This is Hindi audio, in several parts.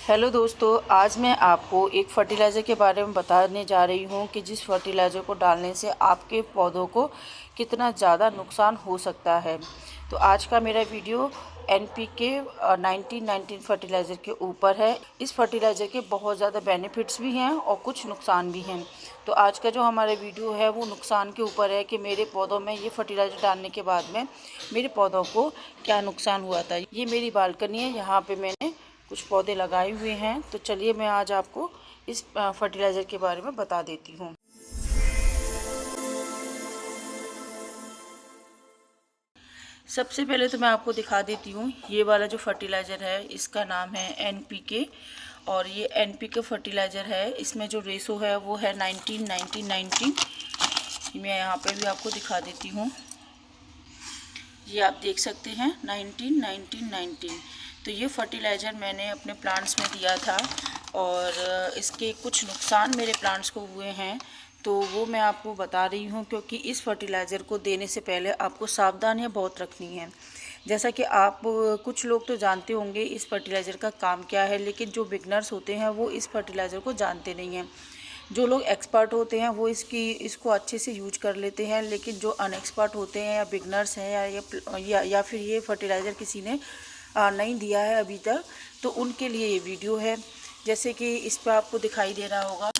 हेलो दोस्तों, आज मैं आपको एक फर्टिलाइज़र के बारे में बताने जा रही हूँ कि जिस फर्टिलाइज़र को डालने से आपके पौधों को कितना ज़्यादा नुकसान हो सकता है। तो आज का मेरा वीडियो NPK 1919 फर्टिलाइज़र के ऊपर है। इस फर्टिलाइज़र के बहुत ज़्यादा बेनिफिट्स भी हैं और कुछ नुकसान भी हैं। तो आज का जो हमारा वीडियो है वो नुकसान के ऊपर है कि मेरे पौधों में ये फर्टिलाइज़र डालने के बाद में मेरे पौधों को क्या नुकसान हुआ था। ये मेरी बालकनी है, यहाँ पे मैंने कुछ पौधे लगाए हुए हैं। तो चलिए मैं आज आपको इस फर्टिलाइज़र के बारे में बता देती हूँ। सबसे पहले तो मैं आपको दिखा देती हूँ, ये वाला जो फर्टिलाइज़र है इसका नाम है NPK और ये NPK फर्टिलाइज़र है। इसमें जो रेशो है वो है 19-19-19। मैं यहाँ पे भी आपको दिखा देती हूँ, ये आप देख सकते हैं 19-19-19। तो ये फर्टिलाइज़र मैंने अपने प्लांट्स में दिया था और इसके कुछ नुकसान मेरे प्लांट्स को हुए हैं, तो वो मैं आपको बता रही हूँ। क्योंकि इस फर्टिलाइज़र को देने से पहले आपको सावधानियाँ बहुत रखनी है। जैसा कि आप कुछ लोग तो जानते होंगे इस फर्टिलाइज़र का काम क्या है, लेकिन जो बिगनर्स होते हैं वो इस फर्टिलाइज़र को जानते नहीं हैं। जो लोग एक्सपर्ट होते हैं वो इसको अच्छे से यूज कर लेते हैं, लेकिन जो अनएक्सपर्ट होते हैं या बिगनर्स हैं या फिर ये फर्टिलाइज़र किसी ने नहीं दिया है अभी तक, तो उनके लिए ये वीडियो है। जैसे कि इस पर आपको दिखाई दे रहा होगा,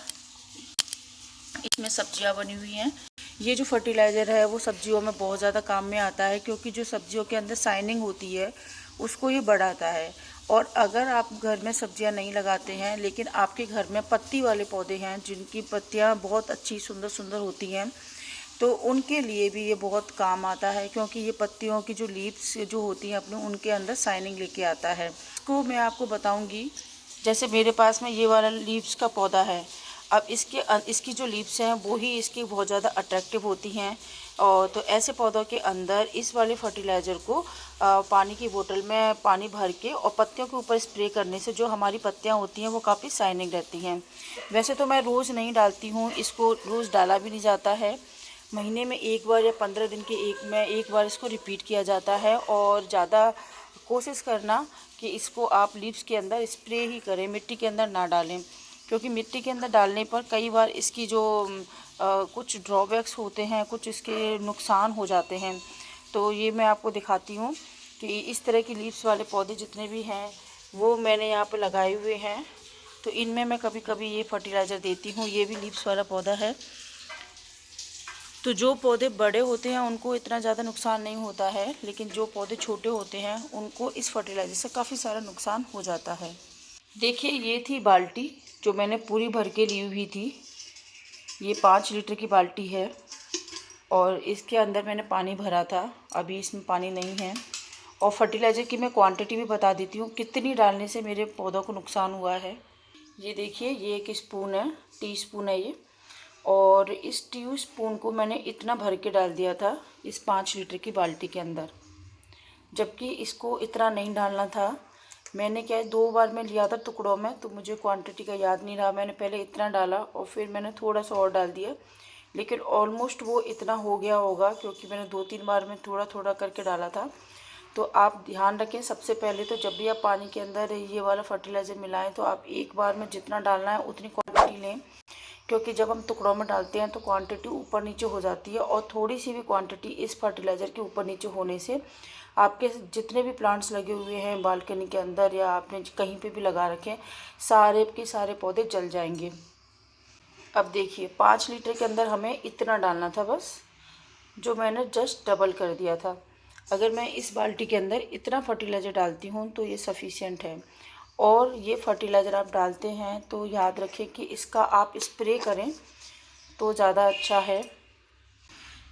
इसमें सब्जियां बनी हुई हैं। ये जो फर्टिलाइज़र है वो सब्जियों में बहुत ज़्यादा काम में आता है, क्योंकि जो सब्जियों के अंदर शाइनिंग होती है उसको ये बढ़ाता है। और अगर आप घर में सब्जियां नहीं लगाते हैं, लेकिन आपके घर में पत्ती वाले पौधे हैं जिनकी पत्तियां बहुत अच्छी सुंदर सुंदर होती हैं, तो उनके लिए भी ये बहुत काम आता है। क्योंकि ये पत्तियों की जो लीव्स जो होती हैं अपने, उनके अंदर शाइनिंग लेके आता है। इसको मैं आपको बताऊंगी। जैसे मेरे पास में ये वाला लीव्स का पौधा है, अब इसकी जो लीव्स हैं वो ही इसकी बहुत ज़्यादा अट्रैक्टिव होती हैं। और तो ऐसे पौधों के अंदर इस वाले फर्टिलाइज़र को पानी की बोतल में पानी भर के और पत्तियों के ऊपर स्प्रे करने से जो हमारी पत्तियां होती हैं वो काफ़ी शाइनिंग रहती हैं। वैसे तो मैं रोज़ नहीं डालती हूँ, इसको रोज़ डाला भी नहीं जाता है। महीने में एक बार या 15 दिन के एक बार इसको रिपीट किया जाता है। और ज़्यादा कोशिश करना कि इसको आप लीव्स के अंदर स्प्रे ही करें, मिट्टी के अंदर ना डालें। क्योंकि मिट्टी के अंदर डालने पर कई बार इसकी जो कुछ ड्रॉबैक्स होते हैं, कुछ इसके नुकसान हो जाते हैं। तो ये मैं आपको दिखाती हूँ कि इस तरह की लीव्स वाले पौधे जितने भी हैं वो मैंने यहाँ पे लगाए हुए हैं। तो इनमें मैं कभी कभी ये फर्टिलाइज़र देती हूँ। ये भी लीव्स वाला पौधा है। तो जो पौधे बड़े होते हैं उनको इतना ज़्यादा नुकसान नहीं होता है, लेकिन जो पौधे छोटे होते हैं उनको इस फर्टिलाइज़र से काफ़ी सारा नुकसान हो जाता है। देखिए, ये थी बाल्टी जो मैंने पूरी भर के ली हुई थी। ये 5 लीटर की बाल्टी है और इसके अंदर मैंने पानी भरा था। अभी इसमें पानी नहीं है। और फर्टिलाइज़र की मैं क्वांटिटी भी बता देती हूँ कितनी डालने से मेरे पौधों को नुकसान हुआ है। ये देखिए, ये एक स्पून है, टीस्पून है ये। और इस टी स्पून को मैंने इतना भर के डाल दिया था इस 5 लीटर की बाल्टी के अंदर, जबकि इसको इतना नहीं डालना था। मैंने क्या है, 2 बार मैं लिया था टुकड़ों में, तो मुझे क्वांटिटी का याद नहीं रहा। मैंने पहले इतना डाला और फिर मैंने थोड़ा सा और डाल दिया, लेकिन ऑलमोस्ट वो इतना हो गया होगा, क्योंकि मैंने 2-3 बार में थोड़ा थोड़ा करके डाला था। तो आप ध्यान रखें, सबसे पहले तो जब भी आप पानी के अंदर ये वाला फर्टिलाइज़र मिलाएं तो आप एक बार में जितना डालना है उतनी क्वांटिटी लें। क्योंकि जब हम टुकड़ों में डालते हैं तो क्वांटिटी ऊपर नीचे हो जाती है, और थोड़ी सी भी क्वांटिटी इस फर्टिलाइज़र के ऊपर नीचे होने से आपके जितने भी प्लांट्स लगे हुए हैं बालकनी के अंदर या आपने कहीं पे भी लगा रखे, सारे के सारे पौधे जल जाएंगे। अब देखिए, 5 लीटर के अंदर हमें इतना डालना था बस, जो मैंने जस्ट डबल कर दिया था। अगर मैं इस बाल्टी के अंदर इतना फर्टिलाइज़र डालती हूँ तो ये सफिशिएंट है। और ये फर्टिलाइज़र आप डालते हैं तो याद रखें कि इसका आप स्प्रे करें तो ज़्यादा अच्छा है।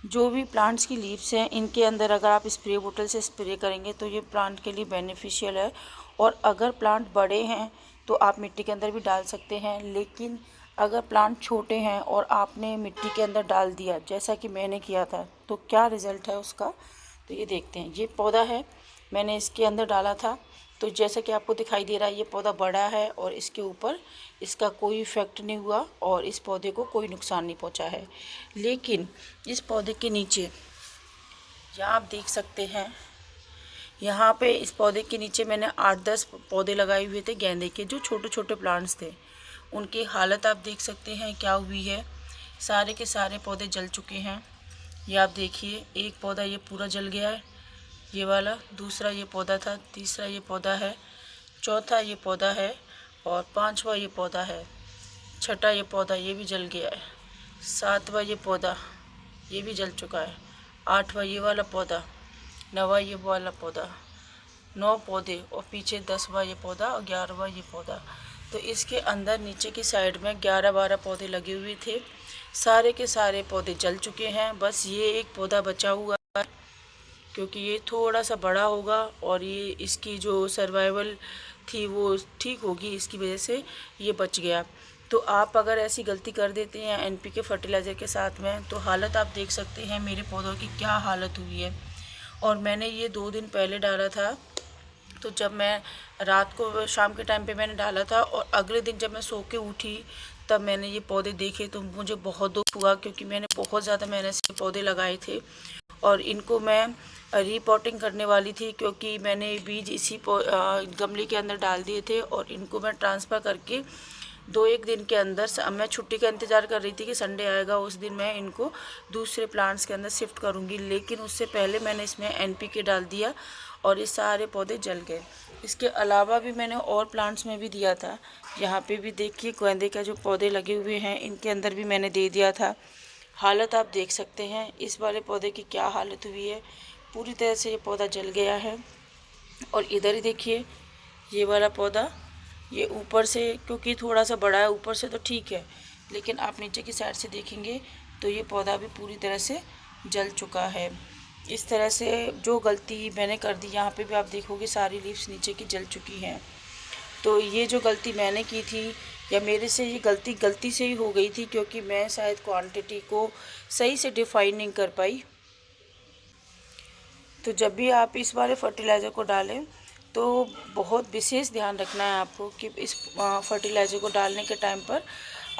जो भी प्लांट्स की लीव्स हैं इनके अंदर अगर आप स्प्रे बोतल से स्प्रे करेंगे तो ये प्लांट के लिए बेनिफिशियल है। और अगर प्लांट बड़े हैं तो आप मिट्टी के अंदर भी डाल सकते हैं, लेकिन अगर प्लांट छोटे हैं और आपने मिट्टी के अंदर डाल दिया जैसा कि मैंने किया था, तो क्या रिज़ल्ट है उसका, तो ये देखते हैं। ये पौधा है, मैंने इसके अंदर डाला था, तो जैसा कि आपको दिखाई दे रहा है ये पौधा बड़ा है और इसके ऊपर इसका कोई इफ़ेक्ट नहीं हुआ और इस पौधे को कोई नुकसान नहीं पहुंचा है। लेकिन इस पौधे के नीचे यहाँ आप देख सकते हैं यहाँ पे इस पौधे के नीचे मैंने 8-10 पौधे लगाए हुए थे गेंदे के, जो छोटे छोटे प्लांट्स थे। उनकी हालत आप देख सकते हैं क्या हुई है। सारे के सारे पौधे जल चुके हैं। ये आप देखिए, एक पौधा ये पूरा जल गया है, ये वाला। दूसरा ये पौधा था, तीसरा ये पौधा है, चौथा ये पौधा है और पांचवा ये पौधा है, छठा ये पौधा ये भी जल गया है, सातवां ये पौधा ये भी जल चुका है, आठवां ये वाला पौधा, नौवां ये वाला पौधा। 9 पौधे और पीछे 10वां ये पौधा और 11वां ये पौधा। तो इसके अंदर नीचे की साइड में 11-12 पौधे लगे हुए थे। सारे के सारे पौधे जल चुके हैं। बस ये एक पौधा बचा हुआ है, क्योंकि ये थोड़ा सा बड़ा होगा और ये इसकी जो सर्वाइवल थी वो ठीक होगी, इसकी वजह से ये बच गया। तो आप अगर ऐसी गलती कर देते हैं एनपीके फर्टिलाइज़र के साथ में, तो हालत आप देख सकते हैं मेरे पौधों की क्या हालत हुई है। और मैंने ये 2 दिन पहले डाला था, तो जब मैं रात को शाम के टाइम पे मैंने डाला था और अगले दिन जब मैं सो के उठी तब मैंने ये पौधे देखे, तो मुझे बहुत दुख हुआ, क्योंकि मैंने बहुत ज़्यादा मेहनत से पौधे लगाए थे और इनको मैं रीपॉटिंग करने वाली थी, क्योंकि मैंने बीज इसी गमले के अंदर डाल दिए थे और इनको मैं ट्रांसफ़र करके 2-1 दिन के अंदर, मैं छुट्टी का इंतज़ार कर रही थी कि संडे आएगा, उस दिन मैं इनको दूसरे प्लांट्स के अंदर शिफ्ट करूँगी। लेकिन उससे पहले मैंने इसमें एनपीके डाल दिया और ये सारे पौधे जल गए। इसके अलावा भी मैंने और प्लांट्स में भी दिया था। यहाँ पे भी देखिए गेंदे के जो पौधे लगे हुए हैं, इनके अंदर भी मैंने दे दिया था। हालत आप देख सकते हैं इस वाले पौधे की क्या हालत हुई है। पूरी तरह से ये पौधा जल गया है। और इधर ही देखिए ये वाला पौधा, ये ऊपर से क्योंकि थोड़ा सा बड़ा है, ऊपर से तो ठीक है, लेकिन आप नीचे की साइड से देखेंगे तो ये पौधा भी पूरी तरह से जल चुका है। इस तरह से जो गलती मैंने कर दी, यहाँ पे भी आप देखोगे सारी लीव्स नीचे की जल चुकी हैं। तो ये जो गलती मैंने की थी, या मेरे से ये गलती से ही हो गई थी, क्योंकि मैं शायद क्वांटिटी को सही से डिफाइन नहीं कर पाई। तो जब भी आप इस वाले फर्टिलाइज़र को डालें तो बहुत विशेष ध्यान रखना है आपको कि इस फर्टिलाइज़र को डालने के टाइम पर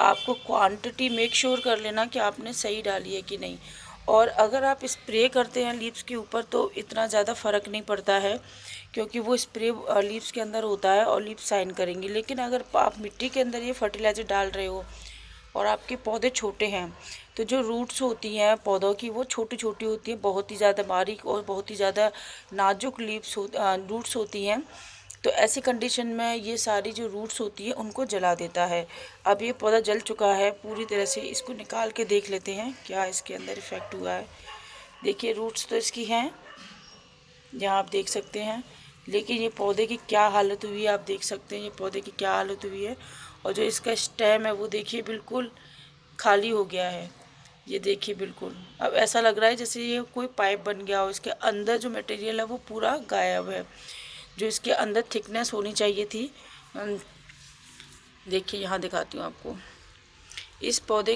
आपको क्वांटिटी मेक श्योर कर लेना कि आपने सही डाली है कि नहीं। और अगर आप स्प्रे करते हैं लीव्स के ऊपर तो इतना ज़्यादा फ़र्क नहीं पड़ता है, क्योंकि वो स्प्रे लीव्स के अंदर होता है और लीव्स साइन करेंगी। लेकिन अगर आप मिट्टी के अंदर ये फर्टिलाइज़र डाल रहे हो और आपके पौधे छोटे हैं, तो जो रूट्स होती हैं पौधों की वो छोटी छोटी होती हैं, बहुत ही ज़्यादा बारीक और बहुत ही ज़्यादा नाजुक रूट्स होती हैं। तो ऐसी कंडीशन में ये सारी जो रूट्स होती है उनको जला देता है। अब ये पौधा जल चुका है पूरी तरह से। इसको निकाल के देख लेते हैं क्या इसके अंदर इफ़ेक्ट हुआ है। देखिए रूट्स तो इसकी हैं, जहाँ आप देख सकते हैं, लेकिन ये पौधे की क्या हालत हुई है आप देख सकते हैं। ये पौधे की क्या हालत हुई है। और जो इसका स्टेम है वो देखिए बिल्कुल खाली हो गया है। ये देखिए बिल्कुल अब ऐसा लग रहा है जैसे ये कोई पाइप बन गया हो। इसके अंदर जो मटेरियल है वो पूरा गायब है, जो इसके अंदर थिकनेस होनी चाहिए थी। देखिए यहाँ दिखाती हूँ आपको, इस पौधे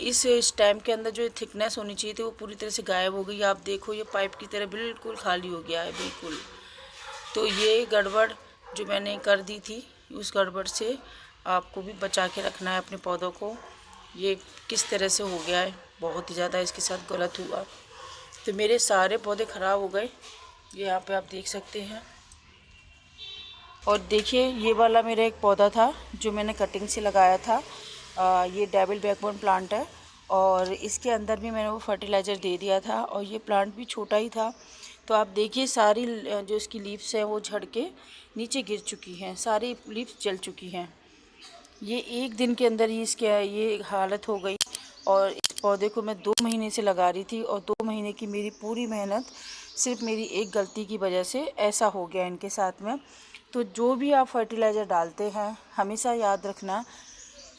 इस स्टेम के अंदर जो थिकनेस होनी चाहिए थी वो पूरी तरह से गायब हो गई। आप देखो ये पाइप की तरह बिल्कुल खाली हो गया है बिल्कुल। तो ये गड़बड़ जो मैंने कर दी थी, उस गड़बड़ से आपको भी बचा के रखना है अपने पौधों को। ये किस तरह से हो गया है, बहुत ही ज़्यादा इसके साथ गलत हुआ। तो मेरे सारे पौधे ख़राब हो गए, ये यहाँ पे आप देख सकते हैं। और देखिए ये वाला मेरा एक पौधा था जो मैंने कटिंग से लगाया था। ये डबल बैकबोन प्लांट है और इसके अंदर भी मैंने वो फर्टिलाइज़र दे दिया था और ये प्लांट भी छोटा ही था। तो आप देखिए सारी जो इसकी लीव्स हैं वो झड़ के नीचे गिर चुकी हैं, सारी लीव्स जल चुकी हैं। ये 1 दिन के अंदर ही इसके ये हालत हो गई। और इस पौधे को मैं 2 महीने से लगा रही थी और 2 महीने की मेरी पूरी मेहनत सिर्फ मेरी एक गलती की वजह से ऐसा हो गया इनके साथ में। तो जो भी आप फर्टिलाइज़र डालते हैं हमेशा याद रखना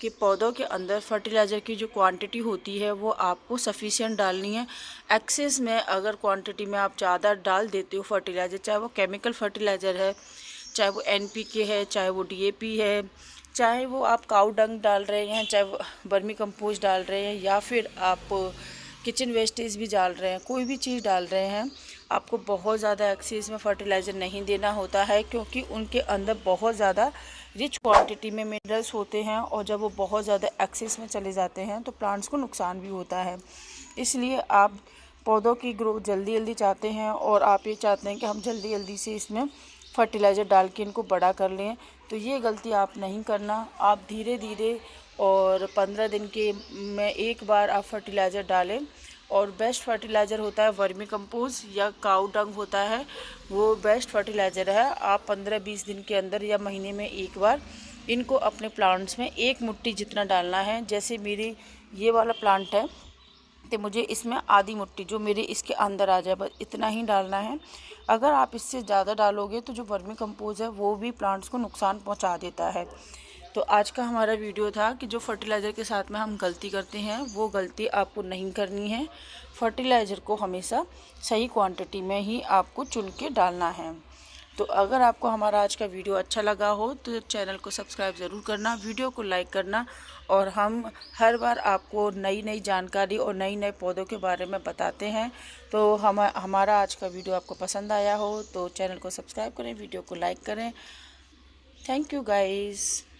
कि पौधों के अंदर फर्टिलाइज़र की जो क्वांटिटी होती है वो आपको सफिशिएंट डालनी है। एक्सेस में अगर क्वांटिटी में आप ज़्यादा डाल देते हो फर्टिलाइज़र, चाहे वो केमिकल फर्टिलाइज़र है, चाहे वो एनपीके है, चाहे वो डीएपी है, चाहे वो आप काऊ डंग डाल रहे हैं, चाहे वो वर्मी कंपोस्ट डाल रहे हैं, या फिर आप किचन वेस्टेज भी डाल रहे हैं, कोई भी चीज़ डाल रहे हैं, आपको बहुत ज़्यादा एक्सेस में फर्टिलाइज़र नहीं देना होता है, क्योंकि उनके अंदर बहुत ज़्यादा रिच क्वांटिटी में मिनरल्स होते हैं और जब वो बहुत ज़्यादा एक्सेस में चले जाते हैं तो प्लांट्स को नुकसान भी होता है। इसलिए आप पौधों की ग्रोथ जल्दी जल्दी चाहते हैं और आप ये चाहते हैं कि हम जल्दी जल्दी से इसमें फर्टिलाइज़र डाल के इनको बड़ा कर लें, तो ये गलती आप नहीं करना। आप धीरे धीरे और 15 दिन के में एक बार आप फर्टिलाइज़र डालें। और बेस्ट फर्टिलाइज़र होता है वर्मी कंपोस्ट या काऊ डंग होता है, वो बेस्ट फर्टिलाइज़र है। आप 15-20 दिन के अंदर या महीने में एक बार इनको अपने प्लांट्स में 1 मुट्ठी जितना डालना है। जैसे मेरी ये वाला प्लांट है तो मुझे इसमें आधी मुट्ठी जो मेरे इसके अंदर आ जाए, बस इतना ही डालना है। अगर आप इससे ज़्यादा डालोगे तो जो वर्मी कंपोस्ट है वो भी प्लांट्स को नुकसान पहुंचा देता है। तो आज का हमारा वीडियो था कि जो फर्टिलाइज़र के साथ में हम गलती करते हैं वो गलती आपको नहीं करनी है। फर्टिलाइज़र को हमेशा सही क्वांटिटी में ही आपको चुन के डालना है। तो अगर आपको हमारा आज का वीडियो अच्छा लगा हो तो चैनल को सब्सक्राइब ज़रूर करना, वीडियो को लाइक करना। और हम हर बार आपको नई नई जानकारी और नए नए पौधों के बारे में बताते हैं। तो हमारा आज का वीडियो आपको पसंद आया हो तो चैनल को सब्सक्राइब करें, वीडियो को लाइक करें। Thank you guys.